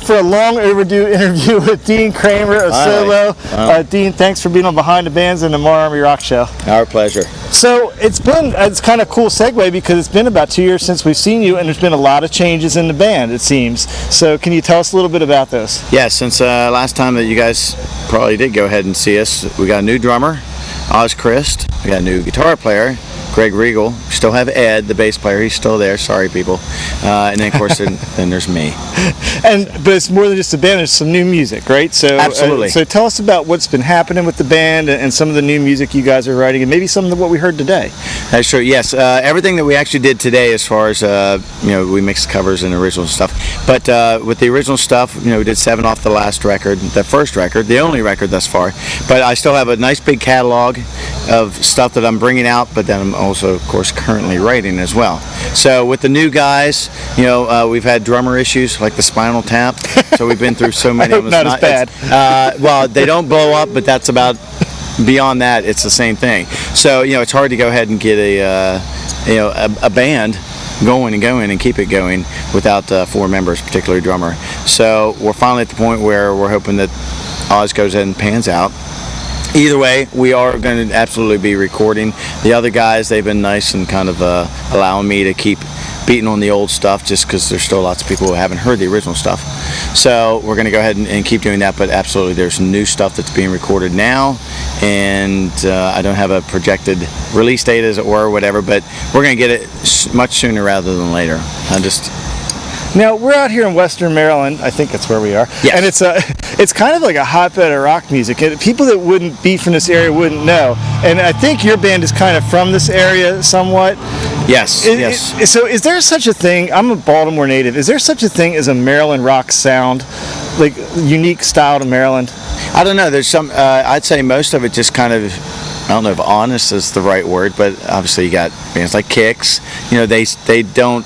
here for a long overdue interview with Dean Cramer of Solo. Dean, thanks for being on Behind the Bands and the Marr Army Rock Show. Our pleasure. So it's kind of a cool segue because it's been about 2 years since we've seen you, and there's been a lot of changes in the band, it seems. So can you tell us a little bit about this? Yeah, since last time that you guys probably did go ahead and see us, we got a new drummer, Oz Christ. We got a new guitar player, Greg Regal. We still have Ed, the bass player. He's still there. Sorry, people. And then, of course, then there's me. But it's more than just a band. There's some new music, right? So absolutely. So tell us about what's been happening with the band and some of the new music you guys are writing, and maybe some of what we heard today. That's true. Yes, everything that we actually did today, as far as we mixed covers and original stuff. But with the original stuff, we did 7 off the last record, the first record, the only record thus far. But I still have a nice big catalog of stuff that I'm bringing out, but then I'm also, of course, currently writing as well. So with the new guys, we've had drummer issues like the spinal tap. So we've been through so many of them. Not as bad. Well, they don't blow up, but that's about beyond that. It's the same thing. So it's hard to go ahead and get a band going and keep it going without 4 members, particularly drummer. So we're finally at the point where we're hoping that Oz goes ahead and pans out. Either way, we are going to absolutely be recording. The other guys, they've been nice and kind of allowing me to keep beating on the old stuff, just because there's still lots of people who haven't heard the original stuff. So we're going to go ahead and keep doing that, but absolutely there's new stuff that's being recorded now, and I don't have a projected release date, as it were, or whatever, but we're going to get it much sooner rather than later. Now, we're out here in Western Maryland. I think that's where we are. Yes. And it's kind of like a hotbed of rock music. And people that wouldn't be from this area wouldn't know. And I think your band is kind of from this area somewhat. Yes, yes. So is there such a thing, I'm a Baltimore native, is there such a thing as a Maryland rock sound? Like, unique style to Maryland? I don't know. There's some, I'd say most of it just kind of, I don't know if honest is the right word, but obviously you got bands like Kicks. They don't.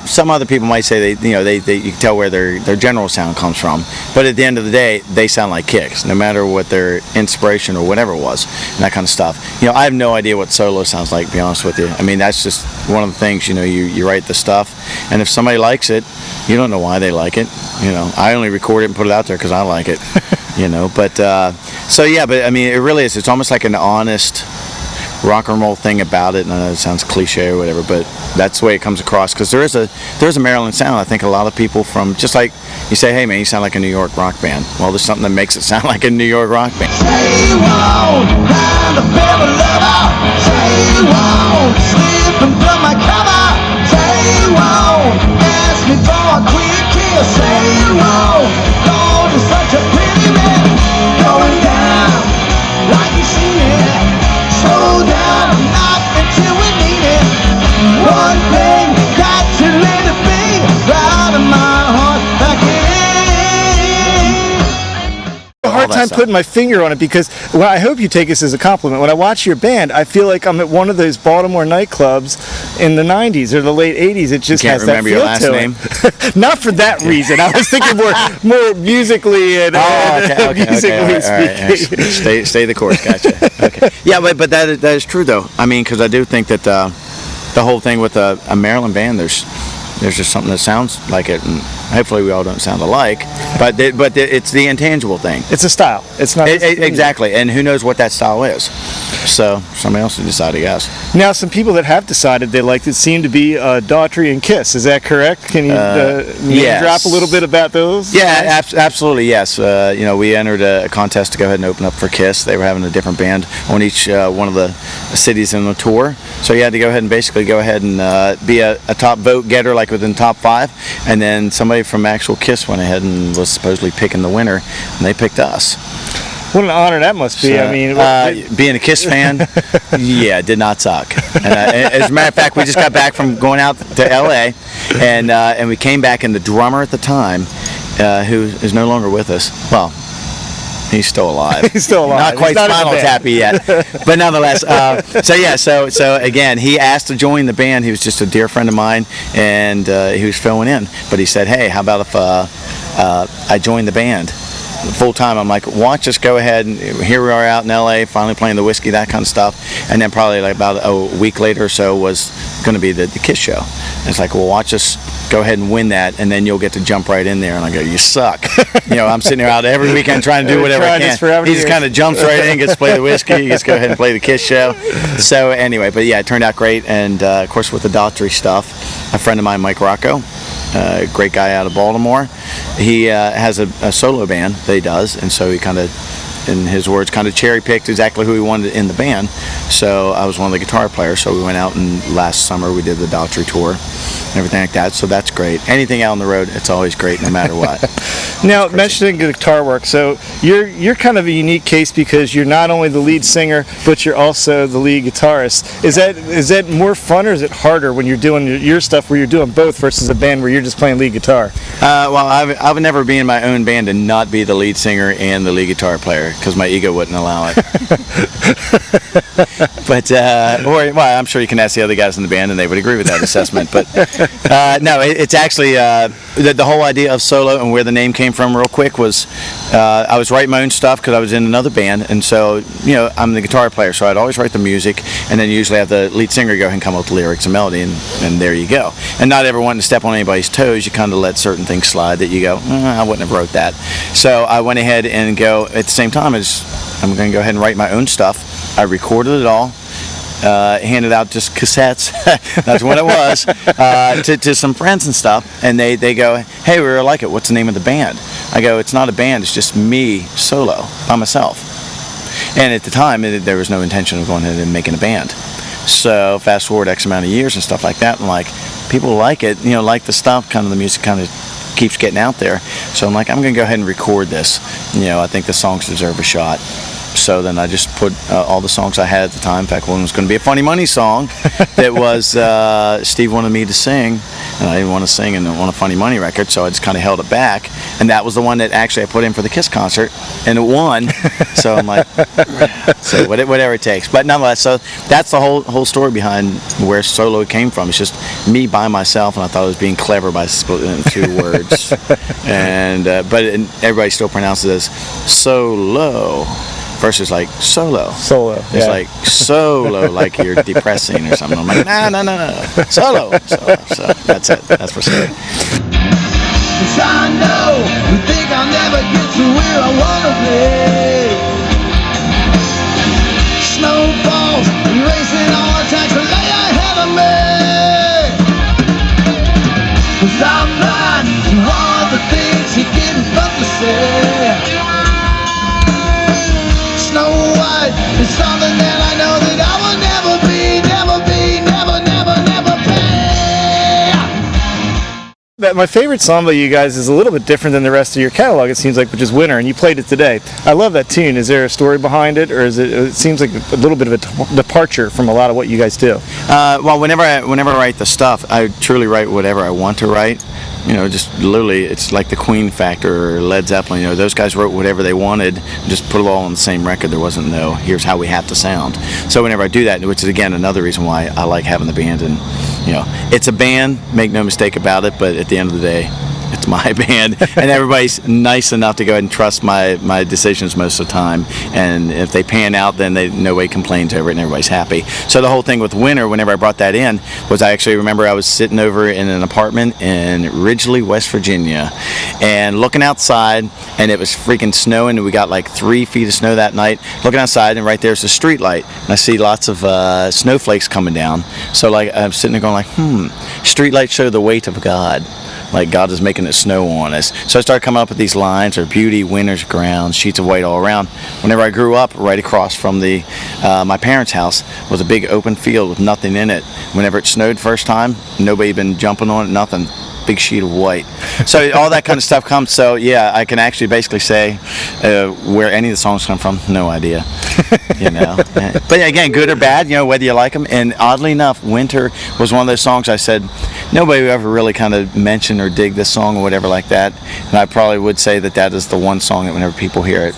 Some other people might say you can tell where their general sound comes from, but at the end of the day, they sound like Kicks, no matter what their inspiration or whatever it was, and that kind of stuff. I have no idea what Solo sounds like, to be honest with you. I mean, that's just one of the things. You write the stuff, and if somebody likes it, you don't know why they like it. I only record it and put it out there because I like it. But I mean, it really is. It's almost like an honest rock and roll thing about it. And it sounds cliche or whatever, but that's the way it comes across, because there's a Maryland sound. I think a lot of people from, just like you say, hey man, you sound like a New York rock band. Well, there's something that makes it sound like a New York rock band. Time putting my finger on it, because I hope you take this as a compliment. When I watch your band, I feel like I'm at one of those Baltimore nightclubs in the 90s or the late 80s. It just has that feel to it. Not for that reason. I was thinking more musically and musically speaking. Stay the course. Gotcha. Okay. Yeah, but that is true though. I mean, because I do think that the whole thing with a Maryland band, there's just something that sounds like it, and hopefully we all don't sound alike, but it's the intangible thing. It's a style. It's not exactly, and who knows what that style is? So somebody else will decide, I guess. Now, some people that have decided they liked it seem to be Daughtry and Kiss. Is that correct? Can you yes. drop a little bit about those? Yeah, absolutely, yes. We entered a contest to go ahead and open up for Kiss. They were having a different band on each one of the cities in the tour, so you had to go ahead and be a top vote getter, like within top 5, and then somebody from actual Kiss went ahead and was supposedly picking the winner, and they picked us. What an honor that must be. So, I mean, being a Kiss fan, yeah, it did not suck. And, as a matter of fact, we just got back from going out to L.A., and we came back, and the drummer at the time, who is no longer with us, well, he's still alive. He's still alive. Not quite spinal tappy yet, but nonetheless. So again, he asked to join the band. He was just a dear friend of mine, and he was filling in. But he said, "Hey, how about if I join the band?" full time. I'm like, why don't just go ahead, and here we are out in LA, finally playing the whiskey, that kind of stuff. And then probably like about a week later or so was going to be the Kiss show. And it's like, well, watch us go ahead and win that, and then you'll get to jump right in there. And I go, you suck. I'm sitting there out every weekend trying to do whatever I can. He just kind of jumps right in, gets to play the whiskey, he gets to go ahead and play the Kiss show. So anyway, but yeah, it turned out great. And of course with the Daughtry stuff, a friend of mine, Mike Rocco, great guy out of Baltimore, he has a solo band that he does, and so he kind of, in his words, kind of cherry picked exactly who he wanted in the band. So I was one of the guitar players, so we went out, and last summer we did the Daughtry tour and everything like that. So that's great. Anything out on the road, it's always great, no matter what. Now, mentioning guitar work, so you're kind of a unique case because you're not only the lead singer, but you're also the lead guitarist. Is that more fun, or is it harder when you're doing your stuff where you're doing both versus a band where you're just playing lead guitar? Well, I would never be in my own band and not be the lead singer and the lead guitar player, because my ego wouldn't allow it. But I'm sure you can ask the other guys in the band, and they would agree with that assessment. But no, it's actually the whole idea of solo and where the name came from. Real quick was I was writing my own stuff because I was in another band, and so I'm the guitar player, so I'd always write the music, and then usually have the lead singer go ahead and come up with the lyrics and melody, and there you go. And not ever wanting to step on anybody's toes, you kind of let certain things slide that you go, I wouldn't have wrote that. So I went ahead and go at the same time as I'm going to go ahead and write my own stuff. I recorded it all, handed out just cassettes, that's what it was, to some friends and stuff, and they go, hey, we really like it, what's the name of the band? I go, it's not a band, it's just me solo by myself. And at the time there was no intention of going ahead and making a band. So fast forward X amount of years and stuff like that, and like people like it, like the stuff, kind of the music kind of keeps getting out there. So I'm like, I'm going to go ahead and record this. I think the songs deserve a shot. So then I just put all the songs I had at the time. In fact, one was going to be a Funny Money song that was Steve wanted me to sing, and I didn't want to sing and on a Funny Money record, so I just kind of held it back. And that was the one that actually I put in for the Kiss concert, and it won. So I'm like, so whatever it takes. But nonetheless, so that's the whole story behind where solo came from. It's just me by myself, and I thought I was being clever by splitting it in 2 words. And but everybody still pronounces it as solo. Versus like solo. It's like solo, like you're depressing or something. I'm like, no. Solo. So that's it. That's for sure. 'Cause I know you think I'll never get to where I wanna be. Snowballs erasing all attacks that lay ahead of me. 'Cause I'm blind to all the things you didn't but to say. Snow White is something that I know that I will never be, never be. My favorite song by you guys is a little bit different than the rest of your catalog, it seems like, which is Winter, and you played it today. I love that tune. Is there a story behind it, or it seems like a little bit of a departure from a lot of what you guys do? Well, whenever I write the stuff, I truly write whatever I want to write. Just literally, it's like the Queen factor or Led Zeppelin. Those guys wrote whatever they wanted, just put it all on the same record. There wasn't here's how we have to sound. So whenever I do that, which is again another reason why I like having the band, and it's a band, make no mistake about it. But at the end of the day, it's my band, and everybody's nice enough to go ahead and trust my decisions most of the time. And if they pan out, then nobody complains over it, and everybody's happy. So the whole thing with Winter, whenever I brought that in, was I actually remember I was sitting over in an apartment in Ridgely, West Virginia, and looking outside, and it was freaking snowing, and we got like 3 feet of snow that night. Looking outside, and right there's a street light, and I see lots of snowflakes coming down. So like I'm sitting there going like, street lights show the weight of God. Like God is making it snow on us. So I started coming up with these lines, or beauty, winter's ground, sheets of white all around. Whenever I grew up, right across from my parents' house was a big open field with nothing in it. Whenever it snowed first time, nobody had been jumping on it, nothing. Big sheet of white. So all that kind of stuff comes. So yeah, I can actually basically say where any of the songs come from, no idea. But again, good or bad, whether you like them. And oddly enough, Winter was one of those songs I said nobody would ever really kind of mention or dig this song or whatever like that. And I probably would say that is the one song that whenever people hear it,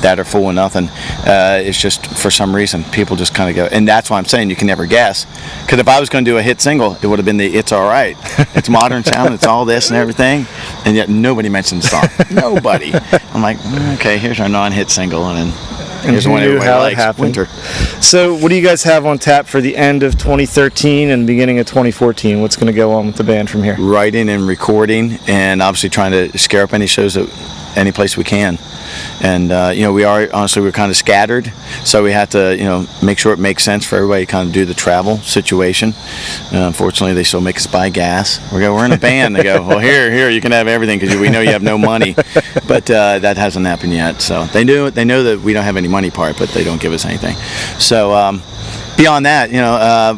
that or Fool or Nothing. It's just for some reason people just kind of go, and that's why I'm saying you can never guess. Because if I was going to do a hit single, it would have been the It's Alright. It's modern sound, it's all this and everything, and yet nobody mentioned the song. Nobody. I'm like, okay, here's our non-hit single, and then here's the one everybody likes, Winter. So what do you guys have on tap for the end of 2013 and beginning of 2014? What's going to go on with the band from here? Writing and recording, and obviously trying to scare up any shows at any place we can. And we're kind of scattered, so we have to make sure it makes sense for everybody to kind of do the travel situation. Unfortunately, they still make us buy gas. We're in a band. They go, well, here you can have everything because we know you have no money, but that hasn't happened yet. So they know that we don't have any money part, but they don't give us anything. So beyond that,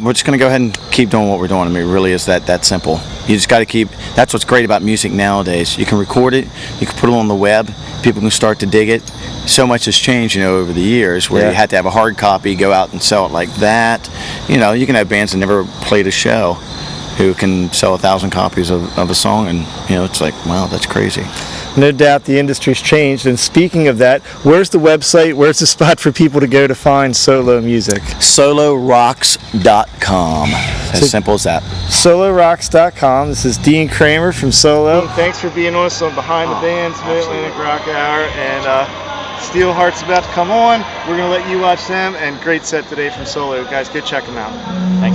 we're just going to go ahead and keep doing what we're doing. I mean, it really is that simple. You just got to keep. That's what's great about music nowadays. You can record it, you can put it on the web. People can start to dig it. So much has changed, over the years, where you had to have a hard copy, go out and sell it like that. You can have bands that never played a show who can sell 1,000 copies of a song, and it's like, wow, that's crazy. No doubt the industry's changed. And speaking of that, where's the website? Where's the spot for people to go to find solo music? SoloRocks.com. As simple as that. SoloRocks.com. This is Dean Cramer from Solo. Thanks for being on us on Behind the Bands Mid-Atlantic Rock Hour. And Steelheart's about to come on. We're going to let you watch them. And great set today from Solo. Guys, go check them out. Thanks.